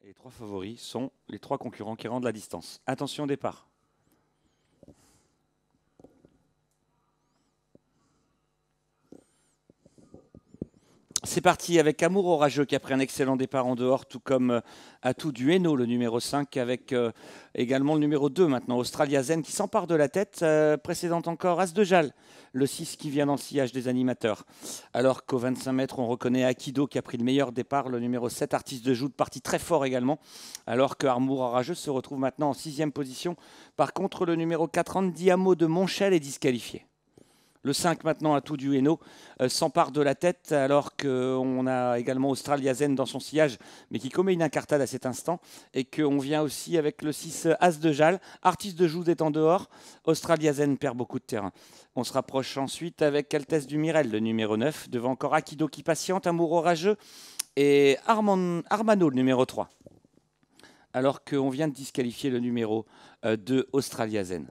Les trois favoris sont les trois concurrents qui rendent la distance. Attention au départ. C'est parti avec Amour Orageux qui a pris un excellent départ en dehors, tout comme Atout du Hainaut, le numéro 5, avec également le numéro 2 maintenant, Australia Zen, qui s'empare de la tête. Précédente encore, As de Jal, le 6 qui vient dans le sillage des animateurs. Alors qu'au 25 mètres, on reconnaît Akido qui a pris le meilleur départ, le numéro 7, Artiste de Joute, parti très fort également. Alors que Amour Orageux se retrouve maintenant en 6e position. Par contre, le numéro 4, Andy Amo de Montchel, est disqualifié. Le 5 maintenant, Atout du Hainaut, s'empare de la tête alors qu'on a également Australia Zen dans son sillage, mais qui commet une incartade à cet instant. Et qu'on vient aussi avec le 6 As de Jal, Artiste de Joute est en dehors, Australia Zen perd beaucoup de terrain. On se rapproche ensuite avec Altesse du Mirel, le numéro 9, devant encore Akido qui patiente, Amour Orageux et Armano, le numéro 3. Alors qu'on vient de disqualifier le numéro 2, Australia Zen.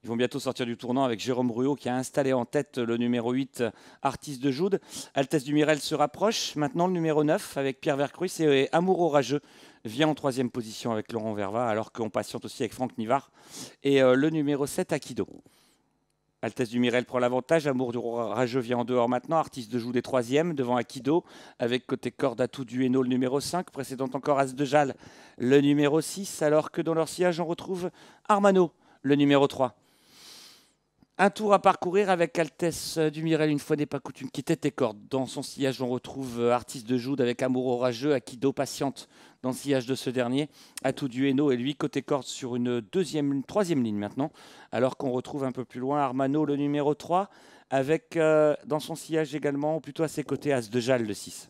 Ils vont bientôt sortir du tournant avec Jérôme Ruot qui a installé en tête le numéro 8, Artiste de Joute. Altesse du Mirel se rapproche. Maintenant le numéro 9 avec Pierre Vercruis et Amour Orageux vient en 3e position avec Laurent Verva alors qu'on patiente aussi avec Franck Nivard. Et le numéro 7, Akido. Altesse du Mirel prend l'avantage. Amour Orageux vient en dehors maintenant. Artiste de Joute est 3e devant Akido avec côté corde Atout du Hainaut le numéro 5. Précédent encore As de Jal le numéro 6 alors que dans leur sillage on retrouve Armano le numéro 3. Un tour à parcourir avec Altesse du Mirel, une fois n'est pas coutume, qui tête et corde. Dans son sillage, on retrouve Artiste de Joute avec Amour Orageux, Akido patiente dans le sillage de ce dernier. Atout du Hainaut et lui côté corde sur une troisième ligne maintenant. Alors qu'on retrouve un peu plus loin Armano, le numéro 3, avec dans son sillage également, ou plutôt à ses côtés, As de Jal, le 6.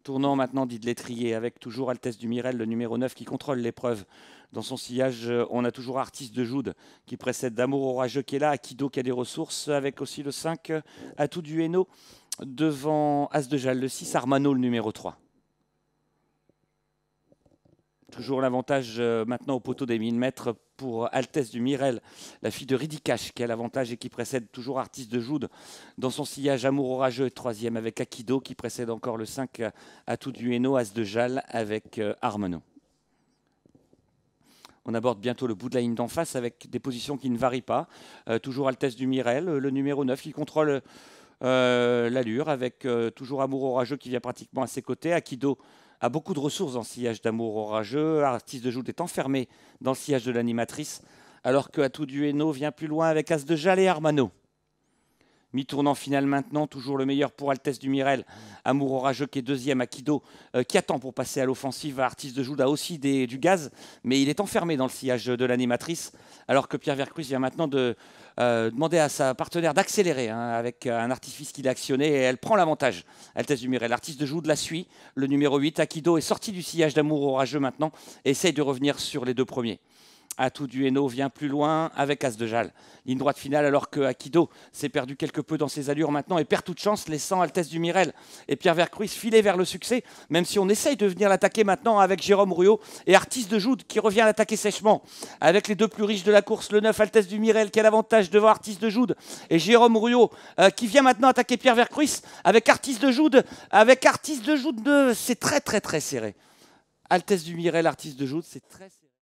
Tournant maintenant dit de l'étrier avec toujours Altesse du Mirel, le numéro 9 qui contrôle l'épreuve. Dans son sillage, on a toujours Artiste de Joute qui précède d'Amour Orageux qui est là, Akido qui a des ressources, avec aussi le 5, Atout du Hainaut, devant As de Jal, le 6, Armano, le numéro 3. Toujours l'avantage maintenant au poteau des 1000 mètres pour Altesse du Mirel, la fille de Ridicache qui a l'avantage et qui précède toujours Artiste de Joute. Dans son sillage, Amour Orageux est 3e avec Akido qui précède encore le 5, Atout du Hainaut, As de Jal avec Armano. On aborde bientôt le bout de la ligne d'en face avec des positions qui ne varient pas. Toujours Altesse du Mirel, le numéro 9 qui contrôle l'allure avec toujours Amour Orageux qui vient pratiquement à ses côtés. Akido a beaucoup de ressources dans le sillage d'Amour Orageux. Artiste de Joute est enfermé dans le sillage de l'animatrice. Alors que Atout du Hainaut vient plus loin avec As de Jal et Armano. Mi-tournant final maintenant, toujours le meilleur pour Altesse du Mirel. Amour Orageux qui est 2e, Akido qui attend pour passer à l'offensive. Artiste de Joute a aussi du gaz, mais il est enfermé dans le sillage de l'animatrice. Alors que Pierre Vercruis vient maintenant de demander à sa partenaire d'accélérer avec un artifice qu'il a actionné et elle prend l'avantage. Altesse du Mirel, Artiste de Joute la suit. Le numéro 8, Akido, est sorti du sillage d'Amour Orageux maintenant et essaye de revenir sur les deux premiers. Atout du Hainaut vient plus loin avec As de Jal. Ligne droite finale alors que Akido s'est perdu quelque peu dans ses allures maintenant et perd toute chance, laissant Altesse du Mirel et Pierre Vercruis filer vers le succès, même si on essaye de venir l'attaquer maintenant avec Jérôme Ruot et Artiste de Joute qui revient l'attaquer sèchement. Avec les deux plus riches de la course, le 9 Altesse du Mirel qui a l'avantage devant Artiste de Joute et Jérôme Ruot qui vient maintenant attaquer Pierre Vercruis avec Artiste de Joute. C'est très serré. Altesse du Mirel, Artiste de Joute, c'est très serré.